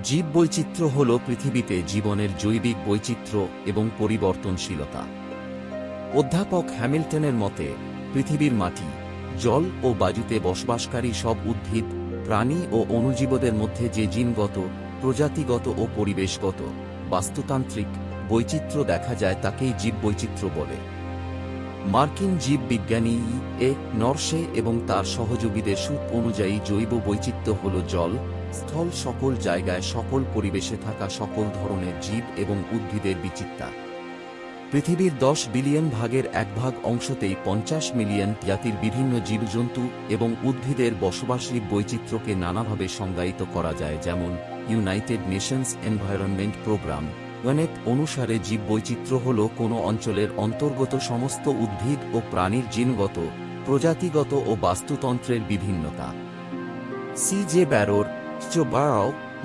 জীববৈচিত্র্য হল পৃথিবীতে জীবনের জৈবিক বৈচিত্র্য এবং পরিবর্তনশীলতা। অধ্যাপক হ্যামিল্টনের মতে, পৃথিবীর মাটি, জল ও বায়ুতে বসবাসকারী সব উদ্ভিদ, প্রাণী ও অণুজীবদের মধ্যে যে জিনগত, প্রজাতিগত ও পরিবেশগত, বাস্তুতান্ত্রিক বৈচিত্র্য দেখা যায় তাকেই জীববৈচিত্র্য বলে। মার্কিন জীববিজ্ঞানী নরসে এবং তার সহযোগীদের সূত্র অনুযায়ী জৈব বৈচিত্র্য হল জল, স্থল সকল জায়গায় সকল পরিবেশে থাকা সকল ধরনের জীব এবং উদ্ভিদের বিচিত্রা। পৃথিবীর 10 বিলিয়ন ভাগের 1 ভাগ অংশতেই 50 মিলিয়ন জাতির বিভিন্ন জীবজন্তু এবং উদ্ভিদের বসবাসী বৈচিত্র্যকে নানাভাবে সংজ্ঞায়িত করা যায়, যেমন United Nations Environment Programme UNEP অনুসারে জীববৈচিত্র্য হল কোনো অঞ্চলের অন্তর্গত সমস্ত উদ্ভিদ ও প্রাণীর জিনগত, প্রজাতিগত ও বাস্তুতন্ত্রের বিভিন্নতা। সি.জে. ব্যারোর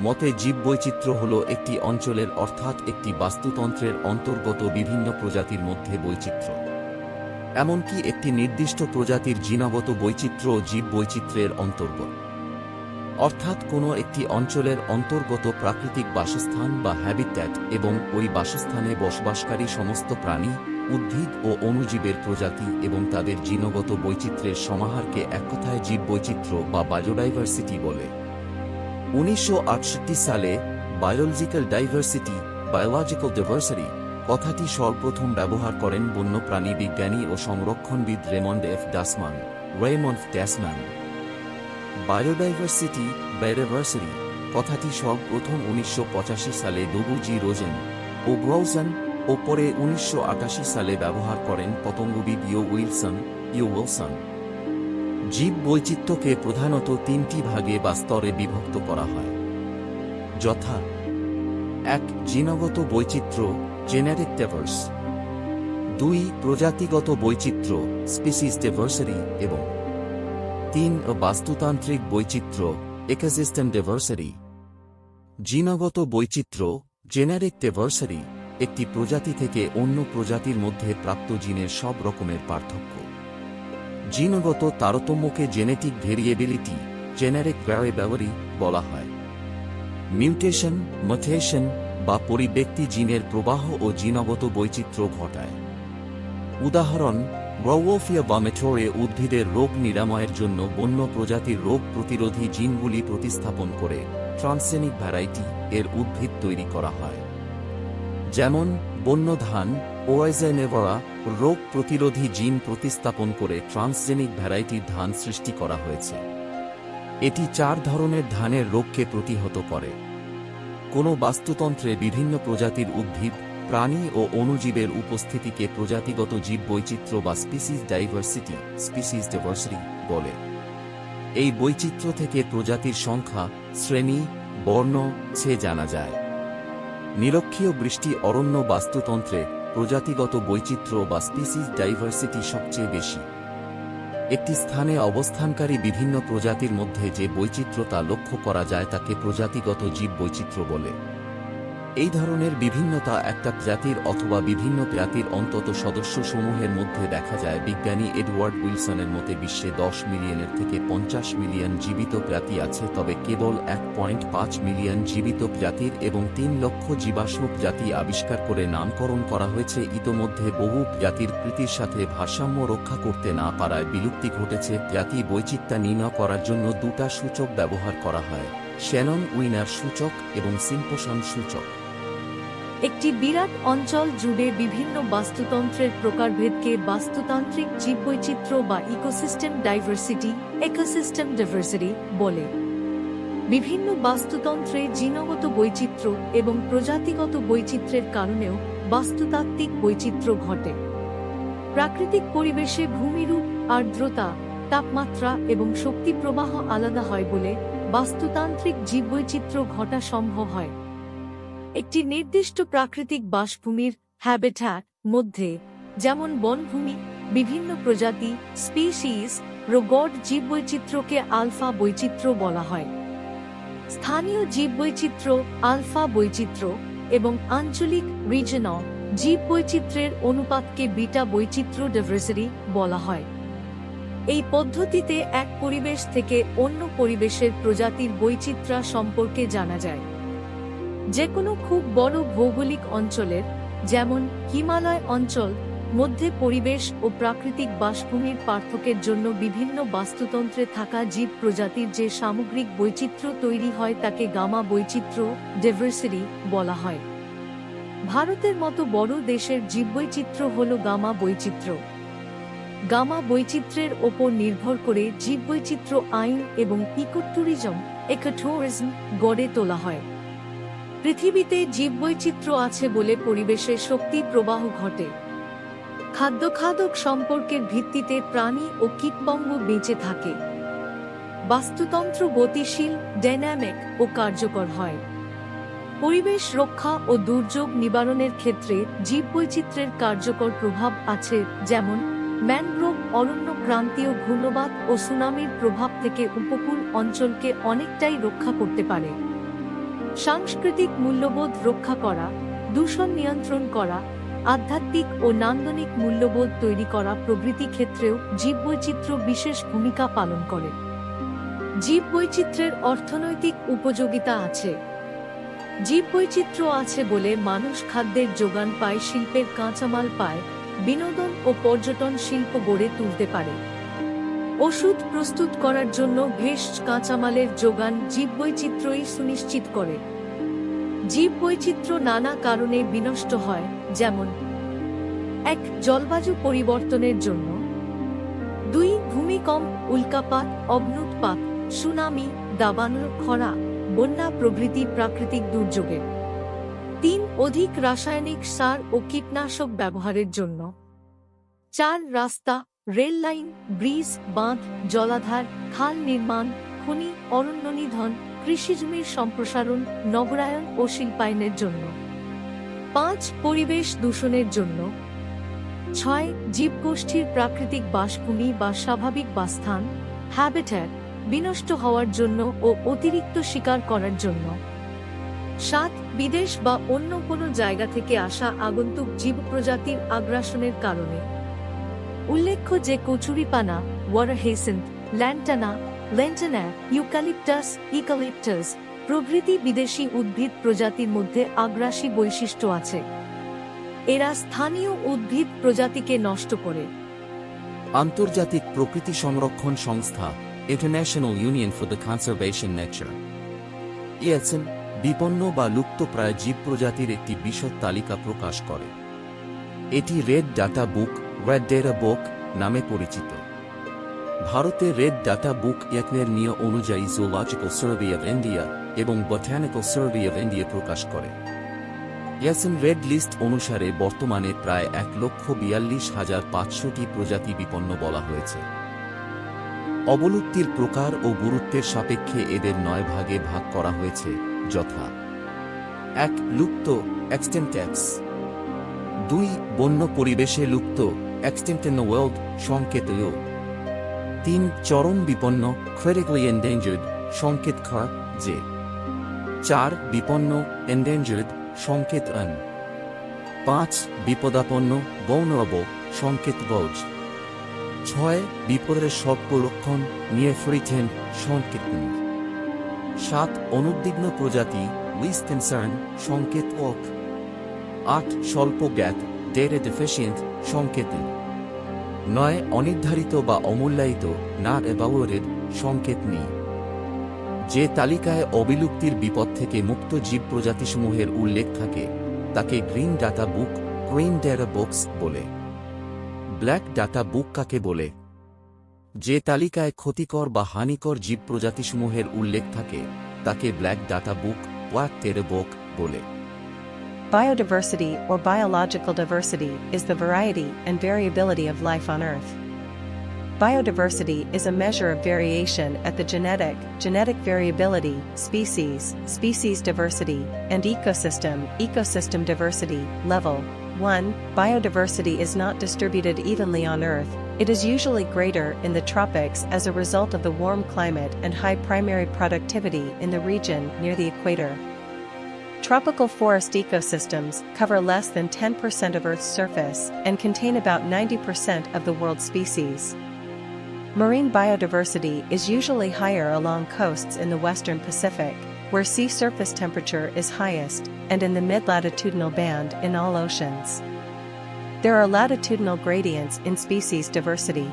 মতে জীববৈচিত্র্য হল একটি অঞ্চলের অর্থাৎ একটি বাস্তুতন্ত্রের অন্তর্গত বিভিন্ন প্রজাতির মধ্যে বৈচিত্র্য। এমনকি একটি নির্দিষ্ট প্রজাতির জিনগত বৈচিত্র্য জীববৈচিত্র্যের অন্তর্গত, অর্থাৎ কোনো একটি অঞ্চলের অন্তর্গত প্রাকৃতিক বাসস্থান বা হ্যাবিট্যাট এবং ওই বাসস্থানে বসবাসকারী সমস্ত প্রাণী, উদ্ভিদ ও অণুজীবের প্রজাতি এবং তাদের জিনগত বৈচিত্র্যের সমাহারকে এক কথায় জীববৈচিত্র্য বা বায়োডাইভার্সিটি বলে। 1968 সালে বায়োলজিক্যাল ডাইভার্সিটি কথাটি সর্বপ্রথম ব্যবহার করেন বন্যপ্রাণী বিজ্ঞানী ও সংরক্ষণবিদ রেমন্ড এফ ডাসমান। বায়োডাইভার্সিটি কথাটি সর্বপ্রথম 1985 সালে ডব্লিউ.জি. রোজেন ও ব্রাউজন ও পরে 1988 সালে ব্যবহার করেন পতঙ্গবিদ উইলসন। জীববৈচিত্র্যকে প্রধানত 3টি ভাগে বা স্তরে বিভক্ত করা হয়, যথা 1. জিনগত বৈচিত্র্য জেনেটিক ডাইভার্স, 2. প্রজাতিগত বৈচিত্র্য স্পিসিস ডাইভার্সিটি এবং 3. বাস্তুতান্ত্রিক বৈচিত্র্য ইকোসিস্টেম ডাইভার্সিটি। জিনগত বৈচিত্র্য জেনেটিক ডাইভার্সিটি একটি প্রজাতি থেকে অন্য প্রজাতির মধ্যে প্রাপ্ত জিনের সব রকমের পার্থক্য। জিনগত তারতম্যকে জেনেটিক ভেরিয়েবিলিটি জেনেটিক ভ্যারিয়েবিলিটি বলা হয়। মিউটেশন বা পরিব্যক্তি জিনের প্রবাহ ও জিনগত বৈচিত্র্য ঘটায়। উদাহরণ, ব্রাউওফিয়া বামেটোরে উদ্ভিদের রোগ নিরাময়ের জন্য বন্য প্রজাতির রোগ প্রতিরোধী জিনগুলি প্রতিস্থাপন করে ট্রান্সজেনিক ভ্যারাইটি এর উদ্ভিদ তৈরি করা হয়। যেমন বন্য ধান ওয়াইজেনেভরা রোগ প্রতিরোধী জিন প্রতিস্থাপন করে ট্রান্সজেনিক ভ্যারাইটির ধান সৃষ্টি করা হয়েছে। এটি 4 ধরনের ধানের রোগকে প্রতিহত করে। কোনো বাস্তুতন্ত্রে বিভিন্ন প্রজাতির উদ্ভিদ, প্রাণী ও অণুজীবের উপস্থিতিকে প্রজাতিগত জীববৈচিত্র্য বা স্পিসিস ডাইভার্সিটি বলে। এই বৈচিত্র্য থেকে প্রজাতির সংখ্যা, শ্রেণী, বর্ণ জানা যায়। নিরক্ষীয় বৃষ্টি অরণ্য বাস্তুতন্ত্রে প্রজাতিগত বৈচিত্র্য বা স্পিসিস ডাইভার্সিটি সবচেয়ে বেশি। একটি স্থানে অবস্থানকারী বিভিন্ন প্রজাতির মধ্যে যে বৈচিত্র্যতা লক্ষ্য করা যায় তাকে প্রজাতিগত জীববৈচিত্র্য বলে। এই ধরনের বিভিন্নতা একটা জাতির অথবা বিভিন্ন জাতির অন্তত সদস্যসমূহের মধ্যে দেখা যায়। বিজ্ঞানী এডওয়ার্ড উইলসনের মতে বিশ্বে 10 মিলিয়নের থেকে 50 মিলিয়ন জীবিত জাতি আছে, তবে কেবল 1.5 মিলিয়ন জীবিত জাতির এবং 3 লক্ষ জীবাশ্ম জাতি আবিষ্কার করে নামকরণ করা হয়েছে। ইতোমধ্যে বহু জাতির প্রকৃতির সাথে ভারসাম্য রক্ষা করতে না পারায় বিলুপ্তি ঘটেছে। জাতি বৈচিত্র্য নির্ণয় করার জন্য 2টা সূচক ব্যবহার করা হয়, শ্যানন উইনার সূচক এবং সিম্পসন সূচক। একটি বিরাট অঞ্চল জুড়ে বিভিন্ন বাস্তুতন্ত্রের প্রকারভেদকে বাস্তুতান্ত্রিক জীববৈচিত্র্য বা ইকোসিস্টেম ডাইভার্সিটি বলে। বিভিন্ন বাস্তুতন্ত্রে জিনগত বৈচিত্র্য এবং প্রজাতিগত বৈচিত্র্যের কারণেও বাস্তুতাত্ত্বিক বৈচিত্র্য ঘটে। প্রাকৃতিক পরিবেশে ভূমিরূপ, আর্দ্রতা, তাপমাত্রা এবং শক্তি প্রবাহ আলাদা হয় বলে বাস্তুতান্ত্রিক জীববৈচিত্র্য ঘটা সম্ভব হয়। একটি নির্দিষ্ট প্রাকৃতিক বাসভূমির হ্যাবিট্যাট মধ্যে, যেমন বনভূমি, বিভিন্ন প্রজাতি স্পিসিস গড় জীববৈচিত্র্যকে আলফা বৈচিত্র্য বলা হয়। স্থানীয় জীববৈচিত্র্য আলফা বৈচিত্র্য এবং আঞ্চলিক রিজনাল জীববৈচিত্র্যের অনুপাতকে বিটা বৈচিত্র্য ডাইভার্সিটি বলা হয়। এই পদ্ধতিতে এক পরিবেশ থেকে অন্য পরিবেশের প্রজাতির বৈচিত্র্য সম্পর্কে জানা যায়। যে কোনো খুব বড় ভৌগোলিক অঞ্চলের, যেমন হিমালয় অঞ্চল, মধ্যে পরিবেশ ও প্রাকৃতিক বাসভূমির পার্থক্যের জন্য বিভিন্ন বাস্তুতন্ত্রে থাকা জীব প্রজাতির যে সামগ্রিক বৈচিত্র্য তৈরি হয় তাকে গামা বৈচিত্র্য ডাইভার্সিটি বলা হয়। ভারতের মতো বড় দেশের জীববৈচিত্র্য হল গামা বৈচিত্র্য। গামা বৈচিত্র্যের ওপর নির্ভর করে জীববৈচিত্র্য আইন এবং ইকোট্যুরিজম গড়ে তোলা হয়। পৃথিবীতে জীববৈচিত্র্য আছে বলে পরিবেশে শক্তি প্রবাহ ঘটে। খাদ্য সম্পর্কের ভিত্তিতে প্রাণী ও কীটপতঙ্গ বেঁচে থাকে। বাস্তুতন্ত্র গতিশীল, ডাইনামিক ও কার্যকর হয়। পরিবেশ রক্ষা ও দুর্যোগ নিবারণের ক্ষেত্রে জীববৈচিত্র্যের কার্যকর প্রভাব আছে, যেমন ম্যানগ্রোভ অরণ্য ক্রান্তীয় ঘূর্ণিঝড় ও সুনামির প্রভাব থেকে উপকূল অঞ্চলকে অনেকটাই রক্ষা করতে পারে। সাংস্কৃতিক মূল্যবোধ রক্ষা করা, দূষণ নিয়ন্ত্রণ করা, আধ্যাত্মিক ও নান্দনিক মূল্যবোধ তৈরি করা প্রভৃতি ক্ষেত্রেও জীববৈচিত্র্য বিশেষ ভূমিকা পালন করে। জীববৈচিত্র্যের অর্থনৈতিক উপযোগিতা আছে। জীববৈচিত্র্য আছে বলে মানুষ খাদ্যের যোগান পায়, শিল্পের কাঁচামাল পায়, বিনোদন ও পর্যটন শিল্প গড়ে তুলতে পারে। ওষুধ প্রস্তুত করার জন্য ভেষজ কাঁচামালের যোগান জীববৈচিত্র্যই সুনিশ্চিত করে। জীববৈচিত্র্য নানা কারণে বিনষ্ট হয়, যেমন ১. জলবায়ু পরিবর্তনের জন্য, ২. ভূমিকম্প, উল্কাপাত, অগ্ন্যুৎপাত, সুনামি, দাবানল, খরা, বন্যা প্রভৃতি প্রাকৃতিক দুর্যোগে, ৩. অধিক রাসায়নিক সার ও কীটনাশক ব্যবহারের জন্য, ৪. রাস্তা, রেল লাইন, ব্রিজ, বাঁধ, জলাধার, খাল নির্মাণ, খনি, অরণ্য নিধন, কৃষিজমির সম্প্রসারণ, নগরায়ন ও শিল্পায়নের জন্য, ৫. পরিবেশ দূষণের জন্য, ৬. জীবগোষ্ঠীর প্রাকৃতিক বাসভূমি বা স্বাভাবিক বাসস্থান হ্যাবিট্যাট বিনষ্ট হওয়ার জন্য ও অতিরিক্ত শিকার করার জন্য, ৭. বিদেশ বা অন্য কোনো জায়গা থেকে আসা আগন্তুক জীব প্রজাতির আগ্রাসনের কারণে। উল্লেখ্য যে কচুরিপানা, ওয়াটার হেসেন্ট, ল্যান্টানা, লেন্টানা, ইউক্যালিপটাস প্রভৃতি বিদেশি উদ্ভিদ প্রজাতির মধ্যে আগ্রাসী বৈশিষ্ট্য আছে। এরা স্থানীয় উদ্ভিদ প্রজাতিকে নষ্ট করে। আন্তর্জাতিক প্রকৃতি সংরক্ষণ সংস্থা international union for the conservation nature ESN বিপন্ন বা লুপ্তপ্রায় জীব প্রজাতির একটি বিশদ তালিকা প্রকাশ করে। এটি রেড ডাটা বুক নামে পরিচিত। ভারতে রেড ডাটা বুক এর নিয়ম অনুযায়ী জুলজিক্যাল সার্ভে অফ ইন্ডিয়া এবং বটানিক্যাল সার্ভে অফ ইন্ডিয়া প্রকাশ করে। ইএসএন রেড লিস্ট অনুসারে বর্তমানে প্রায় ১,৪২,৫০০টি প্রজাতি বিপন্ন বলা হয়েছে। অবলুপ্তির প্রকার ও গুরুত্বের সাপেক্ষে এদের ৯ ভাগে ভাগ করা হয়েছে, যথা: ১. লুপ্ত, এক্সটিংক্টস; ২. বন্য পরিবেশে লুপ্ত, এক্সটিংক্ট ইন দ্য ওয়ার্ল্ড, সংকেত ও; ৩. চরম বিপন্ন, ক্রিটিক্যালি এন্ডেঞ্জার্ড, সংকেত খ যে; ৪. বিপন্ন, এন্ডেঞ্জার্ড, সংকেত অন; ৫. বিপদাপন্ন, vulnerable, সংকেত গজ; ৬. বিপদের স্বল্প লক্ষণ, নিয়ার থ্রেটেন্ড, সংকেত ন; ৭. অনুদ্বিগ্ন প্রজাতি, লিস্ট কনসার্ন, সংকেত ওক; ৮. স্বল্প জ্ঞাত, ডেটা ডেফিসিয়েন্ট, সংকেত ন; ৯. অনির্ধারিত বা অমূল্যায়িত, নট এভালুয়েটেড, সংকেত নি। যে তালিকায় অবিলুপ্তির বিপদ থেকে মুক্ত জীব প্রজাতিসমূহের উল্লেখ থাকে তাকে green data book, green data books বলে। ব্ল্যাক ডাটা বুক কাকে বলে? যে তালিকায় ক্ষতিকর বা হানিকর জীব প্রজাতিসমূহের উল্লেখ থাকে তাকে black data book, black data book বলে। Biodiversity or biological diversity is the variety and variability of life on Earth. Biodiversity is a measure of variation at the genetic variability, species diversity, and ecosystem diversity level. 1. Biodiversity is not distributed evenly on Earth. It is usually greater in the tropics as a result of the warm climate and high primary productivity in the region near the equator. Tropical forest ecosystems cover less than 10% of Earth's surface and contain about 90% of the world's species. Marine biodiversity is usually higher along coasts in the western Pacific, where sea surface temperature is highest, and in the mid-latitudinal band in all oceans. There are latitudinal gradients in species diversity.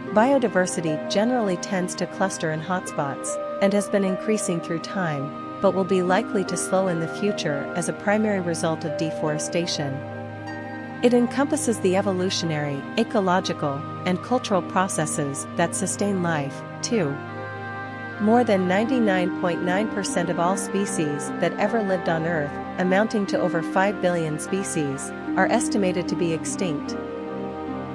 Biodiversity generally tends to cluster in hotspots, and has been increasing through time, but will be likely to slow in the future as a primary result of deforestation. It encompasses the evolutionary, ecological, and cultural processes that sustain life, too. More than 99.9% of all species that ever lived on Earth, amounting to over 5 billion species, are estimated to be extinct.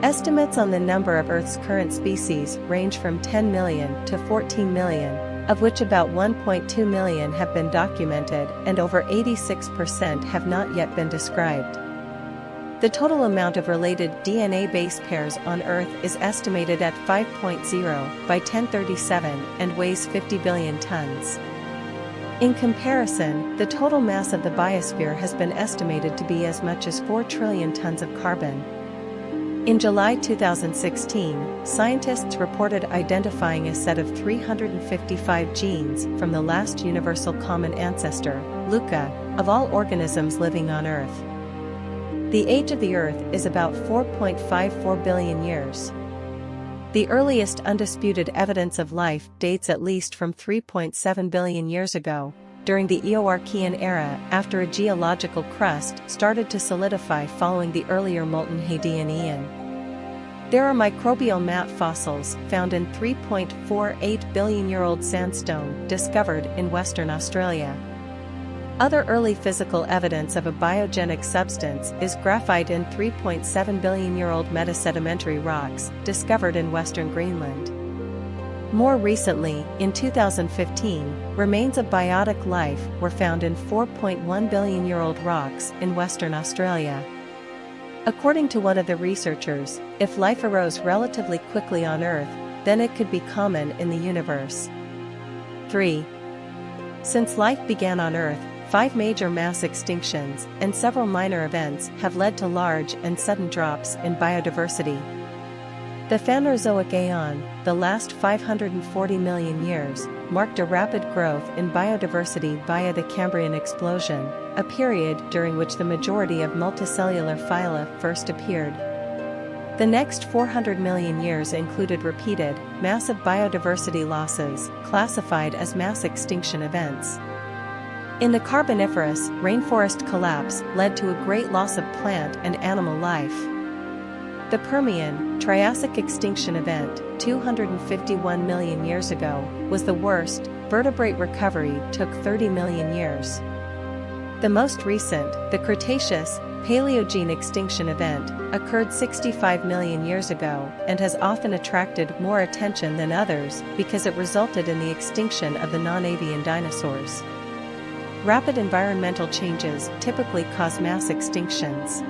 Estimates on the number of Earth's current species range from 10 million to 14 million, of which about 1.2 million have been documented and over 86% have not yet been described. The total amount of related DNA base pairs on Earth is estimated at 5.0 by 1037 and weighs 50 billion tons. In comparison, the total mass of the biosphere has been estimated to be as much as 4 trillion tons of carbon. In July 2016, scientists reported identifying a set of 355 genes from the last universal common ancestor, LUCA, of all organisms living on Earth. The age of the Earth is about 4.54 billion years. The earliest undisputed evidence of life dates at least from 3.7 billion years ago, during the Eoarchean era, after a geological crust started to solidify following the earlier molten Hadean. There are microbial mat fossils found in 3.48 billion-year-old sandstone discovered in Western Australia. Other early physical evidence of a biogenic substance is graphite in 3.7 billion-year-old metasedimentary rocks discovered in Western Greenland. More recently, in 2015, remains of biotic life were found in 4.1 billion-year-old rocks in Western Australia. According to one of the researchers, if life arose relatively quickly on Earth, then it could be common in the universe. 3. Since life began on Earth, 5 major mass extinctions and several minor events have led to large and sudden drops in biodiversity. The Phanerozoic Aeon, the last 540 million years, marked a rapid growth in biodiversity via the Cambrian explosion, a period during which the majority of multicellular phyla first appeared. The next 400 million years included repeated, massive biodiversity losses, classified as mass extinction events. In the Carboniferous, rainforest collapse led to a great loss of plant and animal life. The Permian, Triassic extinction event, 251 million years ago, was the worst. Vertebrate recovery took 30 million years. The most recent, the Cretaceous, Paleogene extinction event, occurred 65 million years ago and has often attracted more attention than others because it resulted in the extinction of the non-avian dinosaurs. Rapid environmental changes typically cause mass extinctions.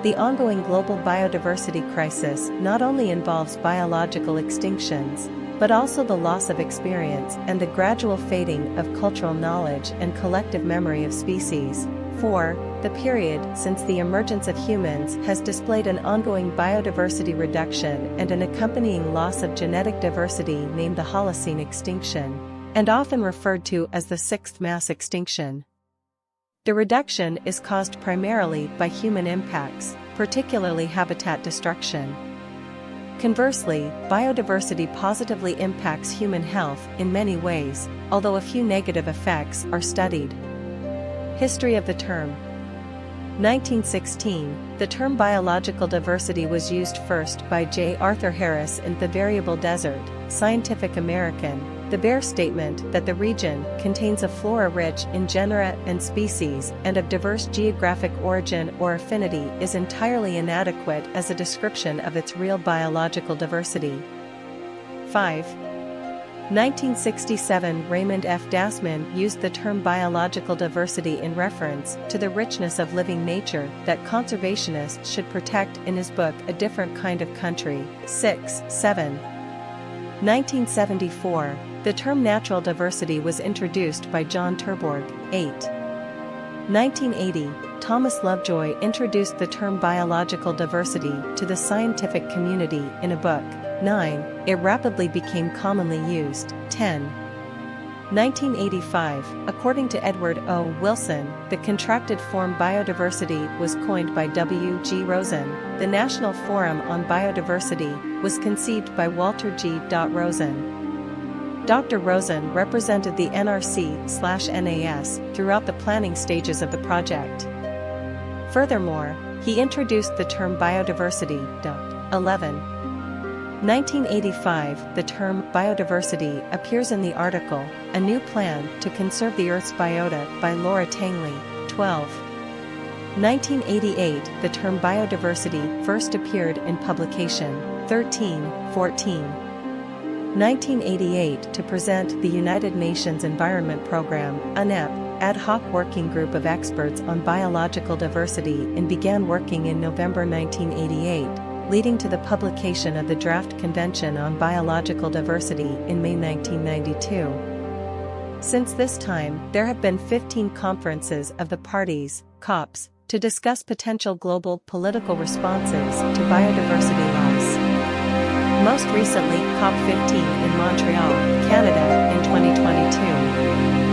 The ongoing global biodiversity crisis not only involves biological extinctions, but also the loss of experience and the gradual fading of cultural knowledge and collective memory of species. 4. The period since the emergence of humans has displayed an ongoing biodiversity reduction and an accompanying loss of genetic diversity named the Holocene extinction, and often referred to as the sixth mass extinction. The reduction is caused primarily by human impacts, particularly habitat destruction. Conversely, biodiversity positively impacts human health in many ways, although a few negative effects are studied. History of the term. 1916, the term biological diversity was used first by J. Arthur Harris in The Variable Desert, Scientific American. The bare statement that the region contains a flora rich in genera and species and of diverse geographic origin or affinity is entirely inadequate as a description of its real biological diversity. 5. 1967 Raymond F. Dasman used the term biological diversity in reference to the richness of living nature that conservationists should protect in his book A Different Kind of Country. 6. 7. 1974, the term natural diversity was introduced by John Terborg. 8. 1980, Thomas Lovejoy introduced the term biological diversity to the scientific community in a book. 9. It rapidly became commonly used. 10. 1985, according to Edward O. Wilson, the contracted form biodiversity was coined by W. G. Rosen. The National Forum on Biodiversity was conceived by Walter G. Rosen. Dr. Rosen represented the NRC/NAS throughout the planning stages of the project. Furthermore, he introduced the term biodiversity. 11. 1985, the term biodiversity appears in the article, A New Plan to Conserve the Earth's Biota by Laura Tangley, 12. 1988, the term biodiversity first appeared in publication 1314. 1988, to present the United Nations Environment Programme, UNEP, ad hoc working group of experts on biological diversity and began working in November 1988. Leading to the publication of the Draft Convention on Biological Diversity in May 1992. Since this time, there have been 15 conferences of the parties, COPs, to discuss potential global political responses to biodiversity loss. Most recently, COP15 in Montreal, Canada, in 2022.